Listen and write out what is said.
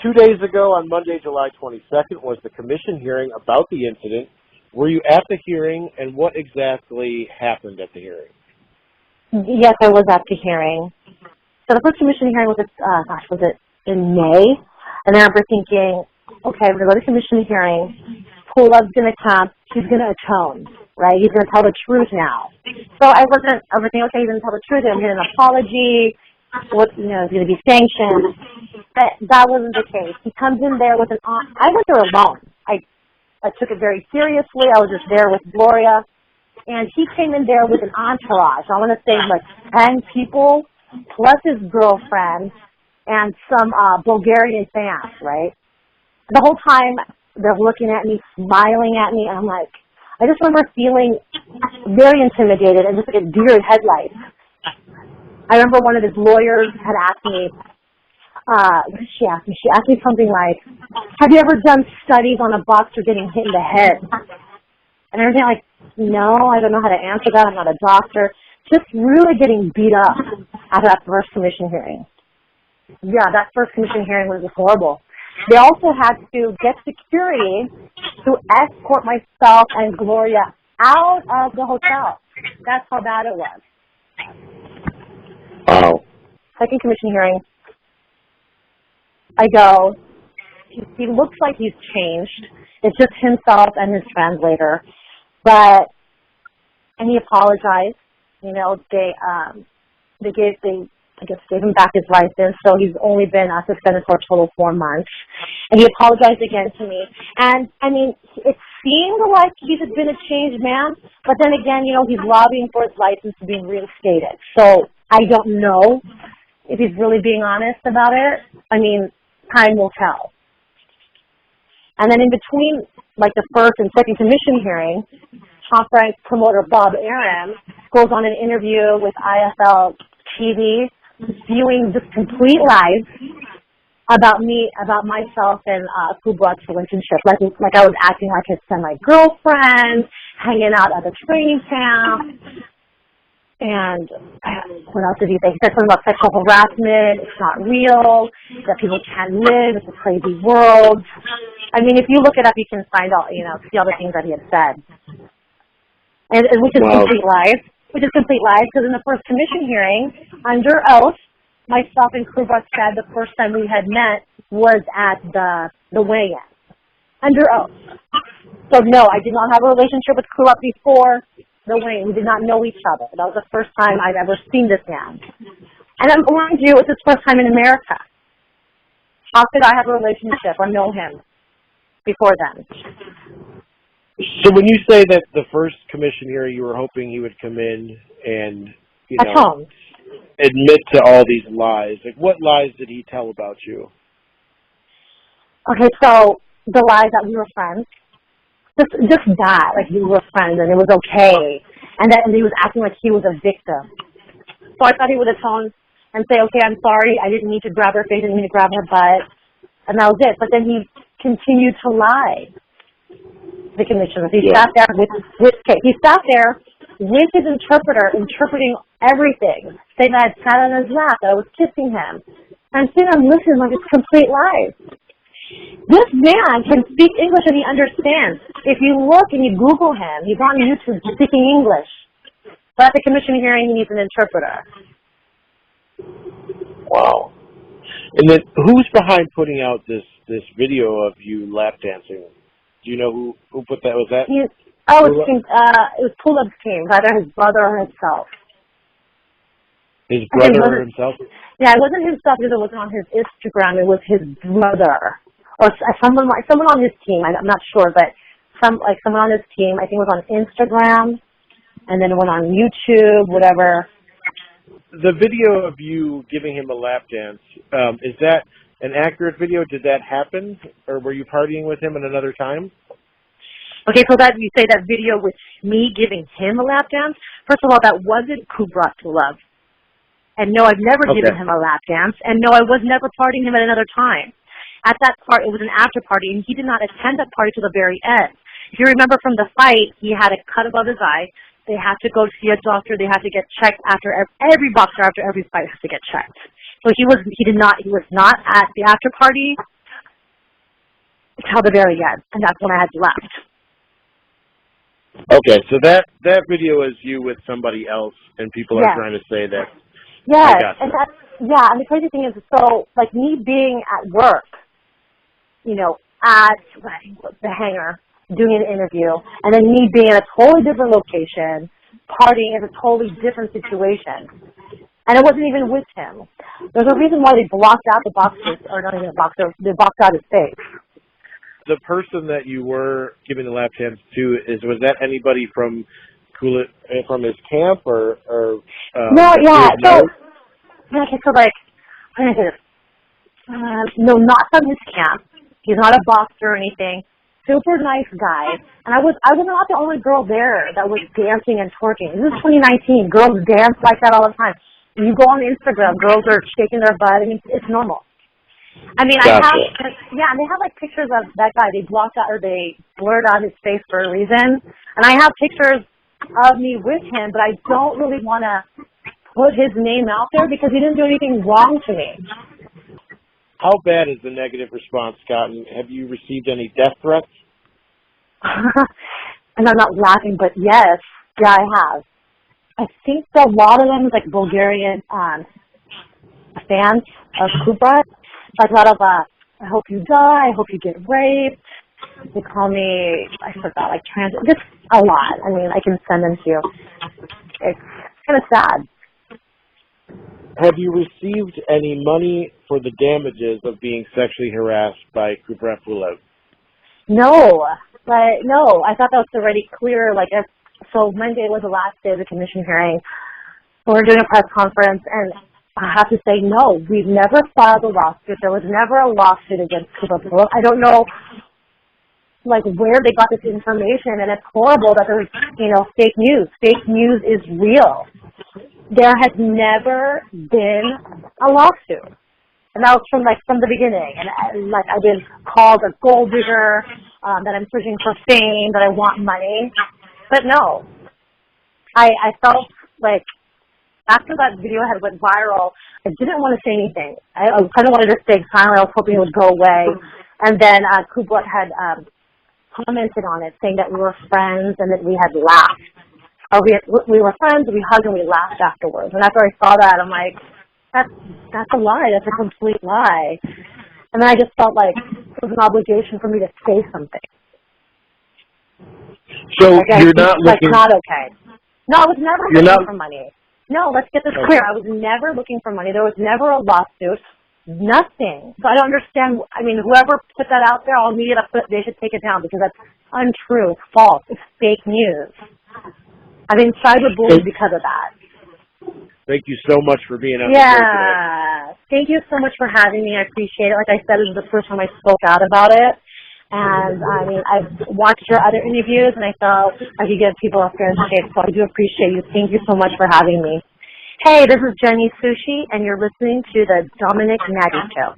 2 days ago, on Monday, July 22nd, was the commission hearing about the incident. Were you at the hearing, and what exactly happened at the hearing? Yes, I was at the hearing. So the first commission hearing was, was it in May? And I remember thinking, okay, we're going to go to commission hearing. Pulev's going to come. He's going to atone, right? He's going to tell the truth now. So I was thinking, okay, he's going to tell the truth. I'm getting an apology. What, he's going to be sanctioned. But that wasn't the case. He comes in there with I went there alone. I took it very seriously. I was just there with Gloria. And he came in there with an entourage. I want to say like 10 people, plus his girlfriend and some Bulgarian fans, right? The whole time they're looking at me, smiling at me, and I'm like, I just remember feeling very intimidated and just like a deer in headlights. I remember one of his lawyers had asked me, what did she ask me? She asked me something like, have you ever done studies on a boxer getting hit in the head? And everything like, no, I don't know how to answer that. I'm not a doctor. Just really getting beat up after that first commission hearing. Yeah, that first commission hearing was just horrible. They also had to get security to escort myself and Gloria out of the hotel. That's how bad it was. Wow. Second commission hearing, I go, he looks like he's changed. It's just himself and his translator. And he apologized. They gave him back his license, so he's only been suspended for a total of 4 months. And he apologized again to me. And, I mean, it seemed like he's been a changed man, but then again, he's lobbying for his license to be reinstated. So I don't know if he's really being honest about it. I mean, time will tell. And then in between, like the first and second commission hearing, Top Rank promoter Bob Arum goes on an interview with IFL TV, spewing just complete lies about me, about myself and Kubrat's relationship. Like I was acting like his semi-girlfriend, hanging out at the training camp. And what else did he say? He said something about sexual harassment. It's not real. That people can't live. It's a crazy world. I mean, if you look it up, you can find out, see all the things that he had said. And which is complete lies. Which is complete lies, because in the first commission hearing, under oath, myself and Kubrat said the first time we had met was at the weigh-in. Under oath. So no, I did not have a relationship with Kubrat before the weigh-in. We did not know each other. That was the first time I'd ever seen this man. And I'm going to you, it's his first time in America. How could I have a relationship or know him before then? So when you say that the first commission hearing, you were hoping he would come in and, admit to all these lies. Like, what lies did he tell about you? Okay, so the lies that we were friends. Just that, like we were friends and it was okay. And that he was acting like he was a victim. So I thought he would atone and say, okay, I'm sorry, I didn't mean to grab her face, I didn't mean to grab her butt. And that was it. But then he continued to lie. The commissioner. He sat there with his interpreter, interpreting everything, saying that I sat on his lap, that I was kissing him. And I'm sitting there listening like it's complete lies. This man can speak English and he understands. If you look and you Google him, he's on YouTube speaking English. But at the commission hearing, he needs an interpreter. Wow. And then who's behind putting out this video of you lap dancing? Do you know who put that? Was that? It was Pulev's team, either his brother or himself. His brother or himself? Yeah, it wasn't himself because it wasn't on his Instagram. It was his brother or someone on his team. I'm not sure, but someone on his team. I think it was on Instagram, and then it went on YouTube, whatever. The video of you giving him a lap dance, is that an accurate video? Did that happen, or were you partying with him at another time? Okay, so that you say that video with me giving him a lap dance. First of all, that wasn't Kubrat Pulev. And no, I've never given him a lap dance. And no, I was never partying him at another time. At that part, it was an after party, and he did not attend that party to the very end. If you remember from the fight, he had a cut above his eye. They had to go see a doctor. They had to get checked after every boxer after every fight has to get checked. So he was not at the after party. till the very end, and that's when I had left. Okay, so that video is you with somebody else, and people are trying to say that. Yes, I and and the crazy thing is, so like me being at work, you know, at the hangar doing an interview, and then me being in a totally different location, partying is a totally different situation. And it wasn't even with him. There's a reason why they blocked out the boxes, or not even a box, they blocked out his face. The person that you were giving the lap dance to, was that anybody from his camp or no, yeah. So like, what is it? No, not from his camp. He's not a boxer or anything. Super nice guy. And I was not the only girl there that was dancing and twerking. This is 2019. Girls dance like that all the time. You go on Instagram, girls are shaking their butt. I mean, it's normal. I mean, gotcha. And they have like pictures of that guy. They blocked out, or they blurred out his face for a reason. And I have pictures of me with him, but I don't really want to put his name out there because he didn't do anything wrong to me. How bad has the negative response gotten? Have you received any death threats? And I'm not laughing, but yes, I have. I think a lot of them is like Bulgarian fans of Kubrat. Like a lot of, I hope you die, I hope you get raped. They call me, I forgot, like trans, just a lot. I mean, I can send them to you. It's kind of sad. Have you received any money for the damages of being sexually harassed by Kubrat Pulev? No. I thought that was already clear. So Monday was the last day of the commission hearing. We're doing a press conference, and I have to say, no, we've never filed a lawsuit. There was never a lawsuit against Kubrat Pulev. I don't know, where they got this information, and it's horrible that there's, fake news. Fake news is real. There has never been a lawsuit. And that was from the beginning. And I've been called a gold digger, that I'm searching for fame, that I want money. But no, I felt like after that video had went viral, I didn't want to say anything. I kind of wanted to stay silent. I was hoping it would go away. And then Kubrat had commented on it, saying that we were friends and that we had laughed. Or we were friends, we hugged, and we laughed afterwards. And after I saw that, I'm like, that's a lie. That's a complete lie. And then I just felt like it was an obligation for me to say something. So you're not looking... not okay. No, I was never looking for money. No, let's get this clear. I was never looking for money. There was never a lawsuit. Nothing. So I don't understand. I mean, whoever put that out there, they should take it down because that's untrue. It's false. It's fake news. I've been cyberbullied because of that. Thank you so much for being on the show today. Thank you so much for having me. I appreciate it. Like I said, this is the first time I spoke out about it. And, I mean, I've watched your other interviews, and I felt I could give people a fair shake, so I do appreciate you. Thank you so much for having me. Hey, this is Jenny Sushi, and you're listening to the Dominic Nagy Show.